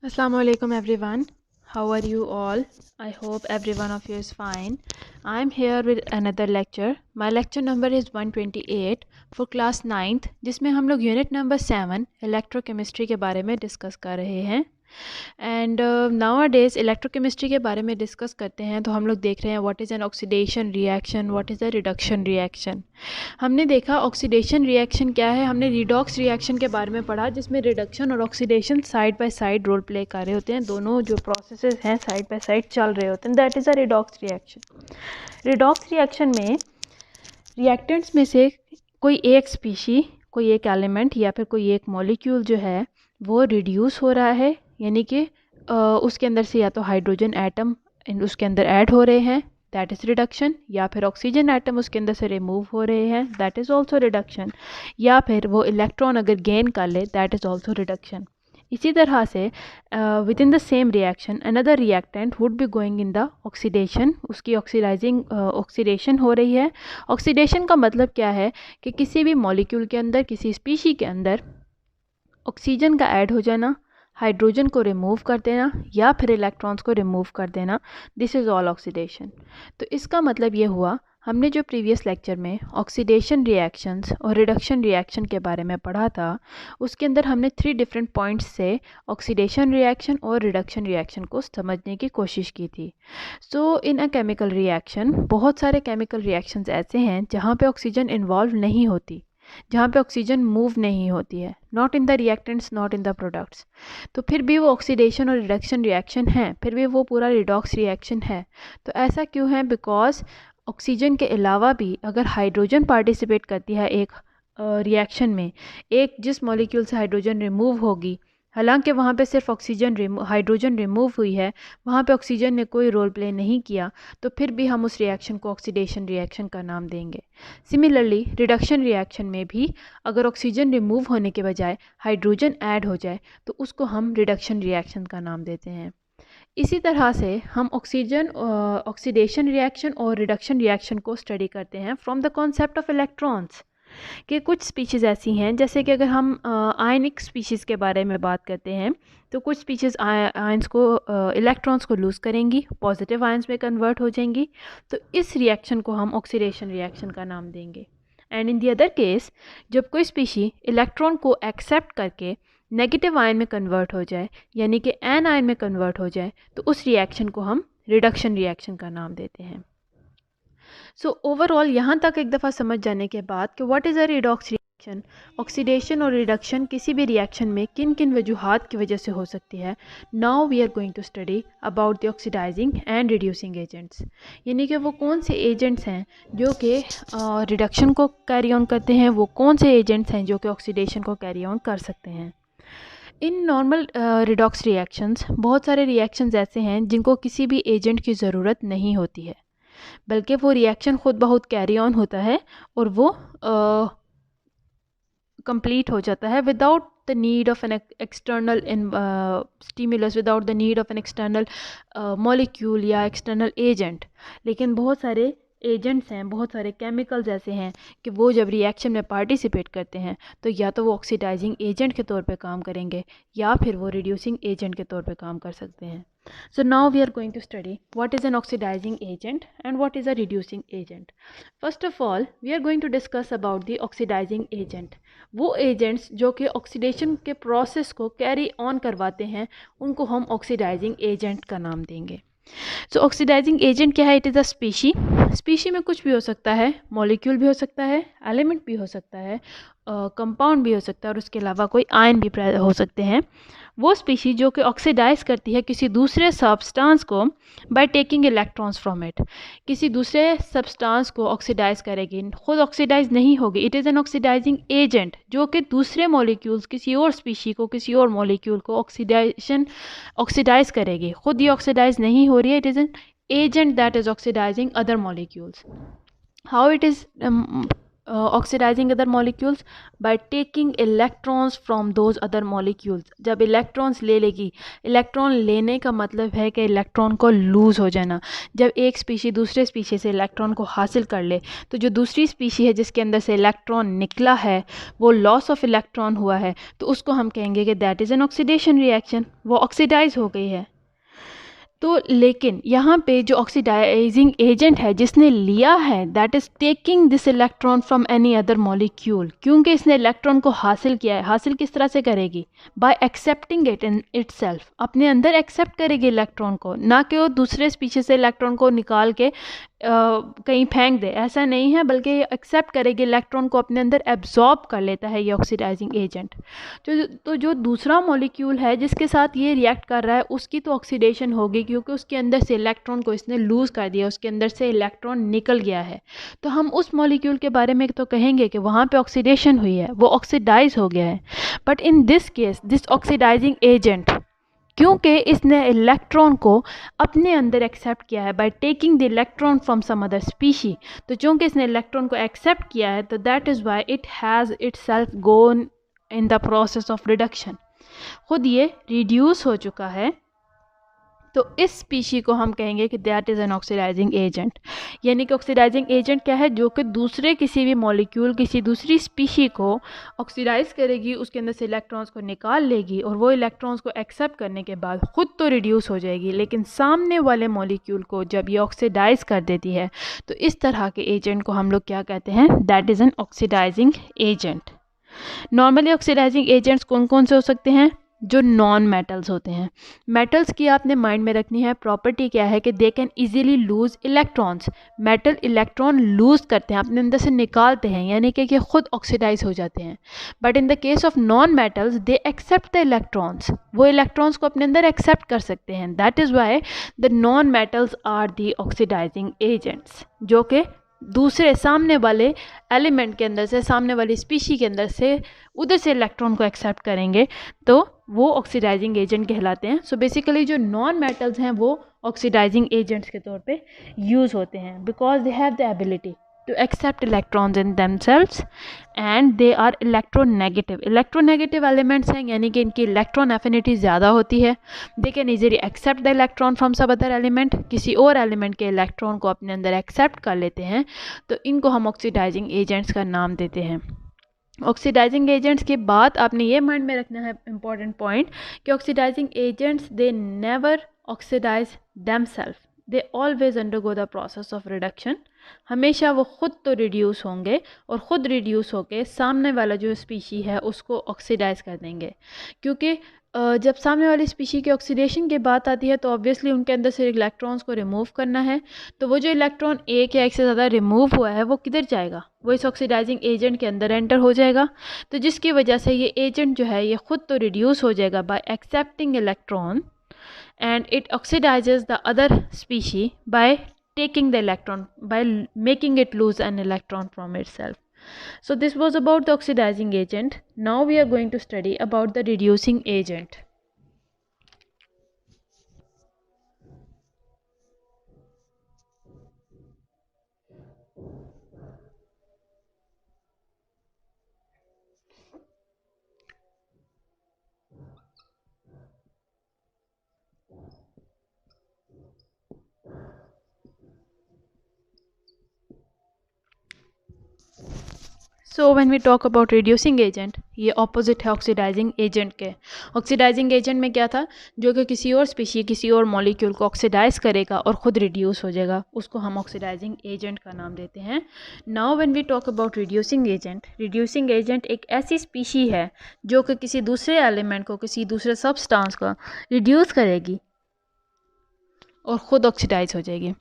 Assalamu alaikum everyone. How are you all? I hope every one of you is fine. I am here with another lecture. My lecture number is 128 for class 9th जिसमें हम लोग unit number 7 electrochemistry के बारे में discuss कर रहे हैं. And now days electrochemistry के बारे में डिस्कस करते हैं तो हम लोग देख रहे हैं what is an oxidation reaction, what is a reduction reaction. हमने देखा ऑक्सीडेशन रिएक्शन क्या है, हमने रिडॉक्स रिएक्शन के बारे में पढ़ा जिसमें रिडक्शन और oxidation side by side role play कर रहे होते हैं. दोनों जो प्रोसेसेस हैं साइड बाय साइड चल रहे होते हैं. That is a redox reaction. Redox reaction में रिएक्टेंट्स में से कोई एक स्पीशी, कोई एक एलिमेंट या फिर कोई एक मॉलिक्यूल जो है वो रिड्यूस हो रहा है, यानी कि उसके अंदर से या तो हाइड्रोजन एटम उसके अंदर ऐड हो रहे हैं, दैट इज़ रिडक्शन. या फिर ऑक्सीजन एटम उसके अंदर से रिमूव हो रहे हैं, दैट इज़ ऑल्सो रिडक्शन. या फिर वो इलेक्ट्रॉन अगर गेन कर ले, दैट इज़ ऑल्सो रिडक्शन. इसी तरह से with in the same reaction another reactant would be going in the oxidation. उसकी ऑक्सीडेशन हो रही है. ऑक्सीडेशन का मतलब क्या है कि किसी भी मॉलिक्यूल के अंदर, किसी स्पीशी के अंदर ऑक्सीजन का ऐड हो जाना, हाइड्रोजन को रिमूव कर देना या फिर इलेक्ट्रॉन्स को रिमूव कर देना, दिस इज़ ऑल ऑक्सीडेशन. तो इसका मतलब ये हुआ, हमने जो प्रीवियस लेक्चर में ऑक्सीडेशन रिएक्शंस और रिडक्शन रिएक्शन के बारे में पढ़ा था उसके अंदर हमने 3 डिफरेंट पॉइंट्स से ऑक्सीडेशन रिएक्शन और रिडक्शन रिएक्शन को समझने की कोशिश की थी. सो इन अ केमिकल रिएक्शन बहुत सारे केमिकल रिएक्शंस ऐसे हैं जहाँ पे ऑक्सीजन इन्वॉल्व नहीं होती, जहाँ पे ऑक्सीजन मूव नहीं होती है, not in the reactants, not in the products. तो फिर भी वो ऑक्सीडेशन और रिडक्शन रिएक्शन है, फिर भी वो पूरा रिडॉक्स रिएक्शन है. तो ऐसा क्यों है? बिकॉज ऑक्सीजन के अलावा भी अगर हाइड्रोजन पार्टिसिपेट करती है एक रिएक्शन में, एक जिस मॉलिक्यूल से हाइड्रोजन रिमूव होगी, हालांकि वहाँ पे सिर्फ हाइड्रोजन रिमूव हुई है, वहाँ पे ऑक्सीजन ने कोई रोल प्ले नहीं किया, तो फिर भी हम उस रिएक्शन को ऑक्सीडेशन रिएक्शन का नाम देंगे. सिमिलरली रिडक्शन रिएक्शन में भी अगर ऑक्सीजन रिमूव होने के बजाय हाइड्रोजन ऐड हो जाए तो उसको हम रिडक्शन रिएक्शन का नाम देते हैं. इसी तरह से हम ऑक्सीडेशन रिएक्शन और रिडक्शन रिएक्शन को स्टडी करते हैं from the concept of electrons. कि कुछ स्पीशीज़ ऐसी हैं, जैसे कि अगर हम आयनिक स्पीशीज़ के बारे में बात करते हैं तो कुछ स्पीशीज़ आयंस को इलेक्ट्रॉन्स को लूज़ करेंगी, पॉजिटिव आयंस में कन्वर्ट हो जाएंगी, तो इस रिएक्शन को हम ऑक्सीडेशन रिएक्शन का नाम देंगे. And in the other case जब कोई स्पीशी इलेक्ट्रॉन को एक्सेप्ट करके नेगेटिव आयन में कन्वर्ट हो जाए, यानी कि एन आयन में कन्वर्ट हो जाए, तो उस रिएक्शन को हम रिडक्शन रिएक्शन का नाम देते हैं. सो ओवरऑल यहाँ तक एक दफ़ा समझ जाने के बाद कि what is a redox reaction, oxidation और रिडक्शन किसी भी रिएक्शन में किन किन वजूहात की वजह से हो सकती है. Now we are going to study about the oxidising and reducing agents, यानी कि वो कौन से एजेंट्स हैं जो कि रिडक्शन को कैरी ऑन करते हैं, वो कौन से एजेंट्स हैं जो कि ऑक्सीडेशन को कैरी ऑन कर सकते हैं. इन नॉर्मल रिडॉक्स रिएक्शंस बहुत सारे रिएक्शंस ऐसे हैं जिनको किसी भी एजेंट की ज़रूरत नहीं होती है, बल्कि वो रिएक्शन खुद बहुत कैरी ऑन होता है और वो कंप्लीट हो जाता है without the need of an external stimulus, without the need of an external molecule या एक्सटर्नल एजेंट. लेकिन बहुत सारे एजेंट्स हैं, बहुत सारे केमिकल्स ऐसे हैं कि वो जब रिएक्शन में पार्टिसिपेट करते हैं तो या तो वो ऑक्सीडाइजिंग एजेंट के तौर पे काम करेंगे या फिर वो रिड्यूसिंग एजेंट के तौर पे काम कर सकते हैं. So now we are going to study what is an oxidizing agent and what is a reducing agent. First of all, we are going to discuss about the oxidizing agent. वो agents जो कि oxidation के process को carry on करवाते हैं उनको हम oxidizing agent का नाम देंगे. सो ऑक्सीडाइजिंग एजेंट क्या है? इट इज़ अ स्पीशी में कुछ भी हो सकता है, मॉलिक्यूल भी हो सकता है, एलिमेंट भी हो सकता है, कंपाउंड भी हो सकता है और उसके अलावा कोई आयन भी हो सकते हैं. वो स्पीशी जो कि ऑक्सीडाइज करती है किसी दूसरे सब्सटेंस को bye taking electrons from it, किसी दूसरे सब्सटेंस को ऑक्सीडाइज करेगी, खुद ऑक्सीडाइज नहीं होगी. It is an oxidising agent जो कि दूसरे मॉलिक्यूल्स, किसी और स्पीशी को, किसी और मॉलिक्यूल को ऑक्सीडाइज करेगी, खुद ये ऑक्सीडाइज नहीं हो रही है. It is an agent that is oxidising other molecules. How it is oxidising other molecules by taking electrons from those other molecules. जब इलेक्ट्रॉन्स ले लेगी, इलेक्ट्रॉन लेने का मतलब है कि इलेक्ट्रॉन को लूज़ हो जाना। जब एक स्पीशी दूसरे स्पीशी से इलेक्ट्रॉन को हासिल कर ले तो जो दूसरी स्पीशी है जिसके अंदर से इलेक्ट्रॉन निकला है, वो लॉस ऑफ इलेक्ट्रॉन हुआ है, तो उसको हम कहेंगे कि that is an oxidation reaction, वो ऑक्सीडाइज हो गई है। तो लेकिन यहाँ पे जो ऑक्सीडाइजिंग एजेंट है जिसने लिया है, that is taking this electron from any other molecule, क्योंकि इसने इलेक्ट्रॉन को हासिल किया है। हासिल किस तरह से करेगी? Bye accepting it in itself, अपने अंदर एक्सेप्ट करेगी इलेक्ट्रॉन को, ना कि वो दूसरे स्पीशीज से इलेक्ट्रॉन को निकाल के कहीं फेंक दे, ऐसा नहीं है, बल्कि ये एक्सेप्ट करेगी इलेक्ट्रॉन को, अपने अंदर एब्जॉर्ब कर लेता है ये ऑक्सीडाइजिंग एजेंट। तो जो दूसरा मॉलिक्यूल है जिसके साथ ये रिएक्ट कर रहा है उसकी तो ऑक्सीडेशन होगी, क्योंकि उसके अंदर से इलेक्ट्रॉन को इसने लूज़ कर दिया, उसके अंदर से इलेक्ट्रॉन निकल गया है। तो हम उस मॉलिक्यूल के बारे में तो कहेंगे कि वहाँ पे ऑक्सीडेशन हुई है, वो ऑक्सीडाइज हो गया है। But in this case this oxidising agent, क्योंकि इसने इलेक्ट्रॉन को अपने अंदर एक्सेप्ट किया है by taking the electron from some other species, तो चूँकि इसने इलेक्ट्रॉन को एक्सेप्ट किया है, तो that is why it has itself gone in the process of reduction, खुद ये रिड्यूस हो चुका है। तो इस स्पीशी को हम कहेंगे कि that is an oxidising agent. यानी कि ऑक्सीडाइजिंग एजेंट क्या है? जो कि दूसरे किसी भी मॉलिक्यूल, किसी दूसरी स्पीशी को ऑक्सीडाइज करेगी, उसके अंदर से इलेक्ट्रॉन्स को निकाल लेगी और वो इलेक्ट्रॉन्स को एक्सेप्ट करने के बाद खुद तो रिड्यूस हो जाएगी, लेकिन सामने वाले मॉलिक्यूल को जब ये ऑक्सीडाइज कर देती है, तो इस तरह के एजेंट को हम लोग क्या कहते हैं? That is an oxidising agent. Normally oxidising agents कौन कौन से हो सकते हैं? जो नॉन मेटल्स होते हैं। मेटल्स की आपने माइंड में रखनी है प्रॉपर्टी क्या है कि they can easily loose electrons. Metal electron lose करते हैं, अपने अंदर से निकालते हैं, यानी कि ये खुद ऑक्सीडाइज हो जाते हैं। But in the case of non metals they accept the electrons, वो इलेक्ट्रॉन्स को अपने अंदर एक्सेप्ट कर सकते हैं। That is why the non metals are the oxidising agents, जो कि दूसरे सामने वाले एलिमेंट के अंदर से, सामने वाली स्पीशी के अंदर से उधर से इलेक्ट्रॉन को एक्सेप्ट करेंगे, तो वो ऑक्सीडाइजिंग एजेंट कहलाते हैं। सो बेसिकली जो नॉन मेटल्स हैं वो ऑक्सीडाइजिंग एजेंट्स के तौर पे यूज़ होते हैं, because they have the ability to accept electrons in themselves and they are electronegative. Electronegative elements हैं, यानी कि इनकी इलेक्ट्रॉन एफिनिटी ज़्यादा होती है। they can easily accept the electron from some other element, किसी और एलिमेंट के इलेक्ट्रॉन को अपने अंदर एक्सेप्ट कर लेते हैं, तो इनको हम ऑक्सीडाइजिंग एजेंट्स का नाम देते हैं। ऑक्सीडाइजिंग एजेंट्स के बाद आपने ये माइंड में रखना है इंपॉर्टेंट पॉइंट कि oxidising agents they never oxidise themselves, they always undergo the process of reduction. हमेशा वो ख़ुद तो रिड्यूस होंगे और ख़ुद रिड्यूस होके सामने वाला जो स्पीशी है उसको ऑक्सीडाइज कर देंगे, क्योंकि जब सामने वाली स्पीशी की ऑक्सीडेशन की बात आती है तो ऑब्वियसली उनके अंदर से इलेक्ट्रॉन्स को रिमूव करना है। तो वो जो इलेक्ट्रॉन एक या एक से ज़्यादा रिमूव हुआ है वो किधर जाएगा? वो इस ऑक्सीडाइजिंग एजेंट के अंदर एंटर हो जाएगा। तो जिसकी वजह से ये एजेंट जो है ये ख़ुद तो रिड्यूस हो जाएगा bye accepting electron, and it oxidizes the other species by taking the electron, by making it lose an electron from itself. So this was about the oxidizing agent. Now we are going to study about the reducing agent. So when we talk about reducing agent, ये opposite है oxidising agent के। Oxidising agent में क्या था? जो कि किसी और स्पीशी, किसी और मॉलिक्यूल को ऑक्सीडाइज करेगा और ख़ुद रिड्यूस हो जाएगा, उसको हम ऑक्सीडाइजिंग एजेंट का नाम देते हैं। Now when we talk about reducing agent एक ऐसी स्पीशी है जो कि किसी दूसरे एलिमेंट को, किसी दूसरे सब्सटेंस को रिड्यूस करेगी और ख़ुद ऑक्सीडाइज हो जाएगी।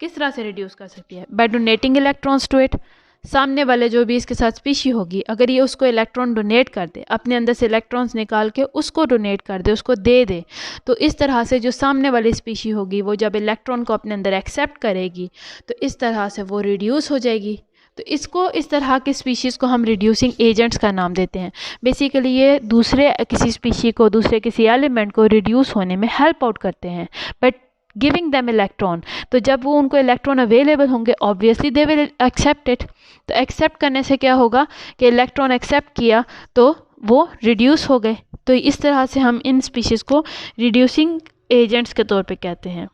किस तरह से रिड्यूस कर सकती है? By donating electrons to it. सामने वाले जो भी इसके साथ स्पीशी होगी, अगर ये उसको इलेक्ट्रॉन डोनेट कर दे, अपने अंदर से इलेक्ट्रॉन्स निकाल के उसको डोनेट कर दे, उसको दे दे, तो इस तरह से जो सामने वाली स्पीशी होगी वो जब इलेक्ट्रॉन को अपने अंदर एक्सेप्ट करेगी तो इस तरह से वो रिड्यूस हो जाएगी। तो इसको, इस तरह की स्पीशीज़ को हम रिड्यूसिंग एजेंट्स का नाम देते हैं। बेसिकली ये दूसरे किसी स्पीशी को, दूसरे किसी एलिमेंट को रिड्यूस होने में हेल्प आउट करते हैं, बट गिविंग देम इलेक्ट्रॉन। तो जब वो उनको इलेक्ट्रॉन अवेलेबल होंगे obviously they will accept it. तो एक्सेप्ट करने से क्या होगा कि इलेक्ट्रॉन एक्सेप्ट किया तो वो रिड्यूस हो गए। तो इस तरह से हम इन स्पीशीज़ को रिड्यूसिंग एजेंट्स के तौर पे कहते हैं।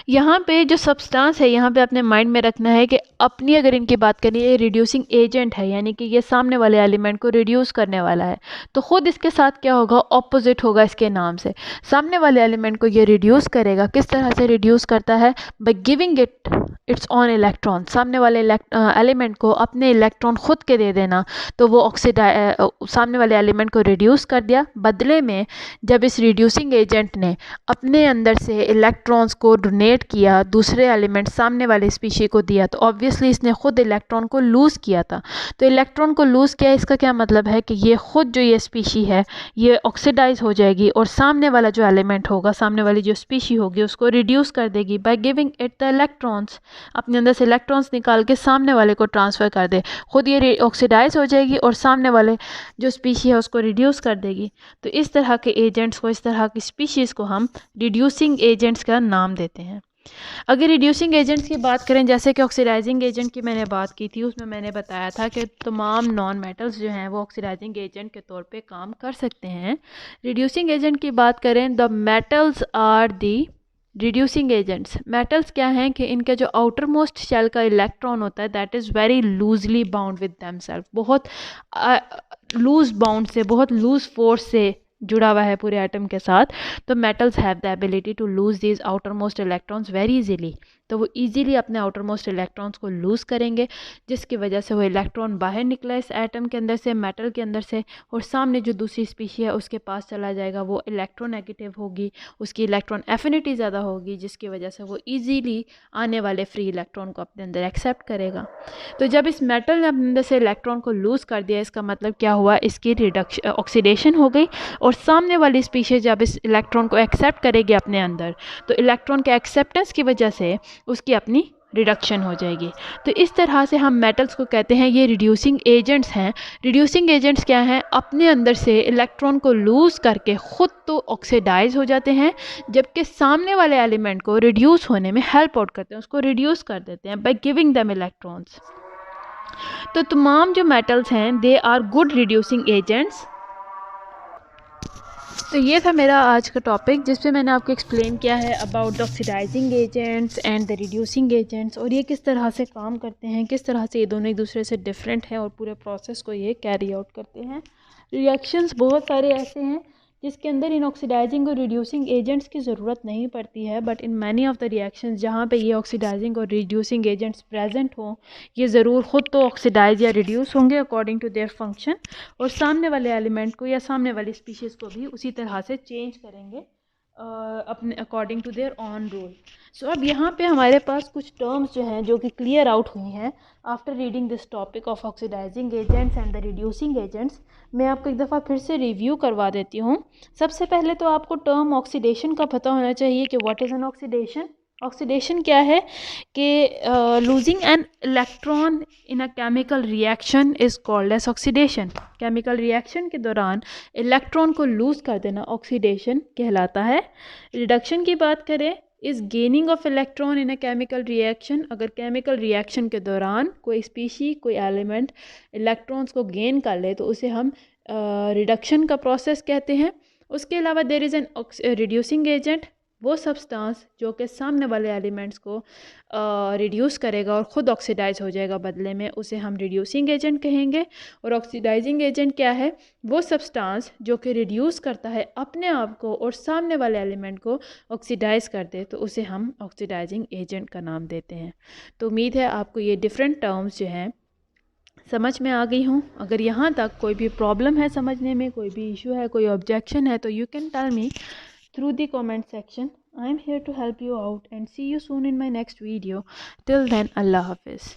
यहाँ पे जो सब्सटेंस है यहाँ पे अपने माइंड में रखना है कि अपनी अगर इनकी बात करें ये रिड्यूसिंग एजेंट है, यानी कि ये सामने वाले एलिमेंट को रिड्यूस करने वाला है। तो ख़ुद इसके साथ क्या होगा, ऑपोजिट होगा इसके नाम से। सामने वाले एलिमेंट को ये रिड्यूस करेगा। किस तरह से रिड्यूस करता है, by giving it it's on electron. सामने वाले एलिमेंट को अपने इलेक्ट्रॉन खुद के दे देना, तो वो सामने वाले एलिमेंट को रिड्यूस कर दिया। बदले में जब इस रिड्यूसिंग एजेंट ने अपने अंदर से इलेक्ट्रॉन्स को डोनेट किया, दूसरे एलिमेंट सामने वाले स्पीशी को दिया, तो ऑब्वियसली इसने खुद इलेक्ट्रॉन को लूज़ किया था। तो इलेक्ट्रॉन को लूज़ किया, इसका क्या मतलब है कि ये खुद जो ये स्पीशी है ये ऑक्सीडाइज हो जाएगी और सामने वाला जो एलिमेंट होगा, सामने वाली जो स्पीशी होगी उसको रिड्यूस कर देगी by giving it the electrons. अपने अंदर से इलेक्ट्रॉन्स निकाल के सामने वाले को ट्रांसफ़र कर दे, खुद ये ऑक्सीडाइज हो जाएगी और सामने वाले जो स्पीशी है उसको रिड्यूस कर देगी। तो इस तरह के एजेंट्स को, इस तरह की स्पीशीज़ को हम रिड्यूसिंग एजेंट्स का नाम देते हैं। अगर रिड्यूसिंग एजेंट्स की बात करें, जैसे कि ऑक्सीडाइजिंग एजेंट की मैंने बात की थी, उसमें मैंने बताया था कि तमाम नॉन मेटल्स जो हैं वो ऑक्सीडाइजिंग एजेंट के तौर पे काम कर सकते हैं। रिड्यूसिंग एजेंट की बात करें, the metals are the reducing agents. Metals क्या हैं कि इनका जो आउटर मोस्ट शेल का इलेक्ट्रॉन होता है that is very loosely bound with themselves. बहुत लूज बाउंड से, बहुत लूज फोर्स से जुड़ा हुआ है पूरे एटम के साथ। तो metals have the ability to lose these outermost electrons very easily. तो वो इजीली अपने आउटर मोस्ट इलेक्ट्रॉन्स को लूज़ करेंगे, जिसकी वजह से वो इलेक्ट्रॉन बाहर निकला इस एटम के अंदर से, मेटल के अंदर से, और सामने जो दूसरी स्पीशी है उसके पास चला जाएगा। वो इलेक्ट्रोनेगेटिव होगी, उसकी इलेक्ट्रॉन एफिनिटी ज़्यादा होगी, जिसकी वजह से वो ईजीली आने वाले फ्री इलेक्ट्रॉन को अपने अंदर एक्सेप्ट करेगा। तो जब इस मेटल ने अपने अंदर से इलेक्ट्रॉन को लूज़ कर दिया, इसका मतलब क्या हुआ, इसकी रिडक्शन ऑक्सीडेशन हो गई। और सामने वाली स्पीशीज जब इस इलेक्ट्रॉन को एक्सेप्ट करेगी अपने अंदर, तो इलेक्ट्रॉन के एक्सेप्टेंस की वजह से उसकी अपनी रिडक्शन हो जाएगी। तो इस तरह से हम मेटल्स को कहते हैं ये रिड्यूसिंग एजेंट्स हैं। रिड्यूसिंग एजेंट्स क्या हैं, अपने अंदर से इलेक्ट्रॉन को लूज़ करके ख़ुद तो ऑक्सीडाइज हो जाते हैं, जबकि सामने वाले एलिमेंट को रिड्यूस होने में हेल्प आउट करते हैं, उसको रिड्यूस कर देते हैं बाय गिविंग देम इलेक्ट्रॉन्स। तो तमाम जो मेटल्स हैं they are good reducing agents. तो ये था मेरा आज का टॉपिक, जिसपे मैंने आपको एक्सप्लेन किया है about the oxidising agents and the reducing agents, और ये किस तरह से काम करते हैं, किस तरह से ये दोनों एक दूसरे से डिफरेंट हैं और पूरे प्रोसेस को ये कैरी आउट करते हैं। रिएक्शंस बहुत सारे ऐसे हैं जिसके अंदर इन ऑक्सीडाइजिंग और रिड्यूसिंग एजेंट्स की ज़रूरत नहीं पड़ती है, but in many of the reactions जहाँ पे ये ऑक्सीडाइजिंग और रिड्यूसिंग एजेंट्स प्रेजेंट हों, ये ज़रूर ख़ुद तो ऑक्सीडाइज या रिड्यूस होंगे अकॉर्डिंग टू देयर फंक्शन, और सामने वाले एलिमेंट को या सामने वाली स्पीशीज़ को भी उसी तरह से चेंज करेंगे अपने according to their own rule. So अब यहाँ पे हमारे पास कुछ टर्म्स जो हैं जो कि क्लियर आउट हुई हैं after reading this topic of oxidising agents and the reducing agents. मैं आपको एक दफ़ा फिर से रिव्यू करवा देती हूँ। सबसे पहले तो आपको टर्म ऑक्सीडेशन का पता होना चाहिए कि what is an oxidation. Oxidation क्या है कि losing an electron in a chemical reaction is called as oxidation. Chemical reaction के दौरान इलेक्ट्रॉन को लूज़ कर देना ऑक्सीडेशन कहलाता है। रिडक्शन की बात करें, is gaining of electron in a chemical reaction. अगर केमिकल रिएक्शन के दौरान कोई स्पीशी, कोई एलिमेंट इलेक्ट्रॉन्स को गेन कर ले तो उसे हम रिडक्शन का प्रोसेस कहते हैं। उसके अलावा there is an reducing agent, वो सब्सटेंस जो कि सामने वाले एलिमेंट्स को रिड्यूस करेगा और ख़ुद ऑक्सीडाइज हो जाएगा बदले में, उसे हम रिड्यूसिंग एजेंट कहेंगे। और ऑक्सीडाइजिंग एजेंट क्या है, वो सब्सटेंस जो कि रिड्यूस करता है अपने आप को और सामने वाले एलिमेंट को ऑक्सीडाइज कर दे, तो उसे हम ऑक्सीडाइजिंग एजेंट का नाम देते हैं। तो उम्मीद है आपको ये डिफरेंट टर्म्स जो हैं समझ में आ गई हूँ। अगर यहाँ तक कोई भी प्रॉब्लम है समझने में, कोई भी इशू है, कोई ऑब्जेक्शन है, तो you can tell me through the comment section. I am here to help you out and see you soon in my next video. Till then, Allah Hafiz.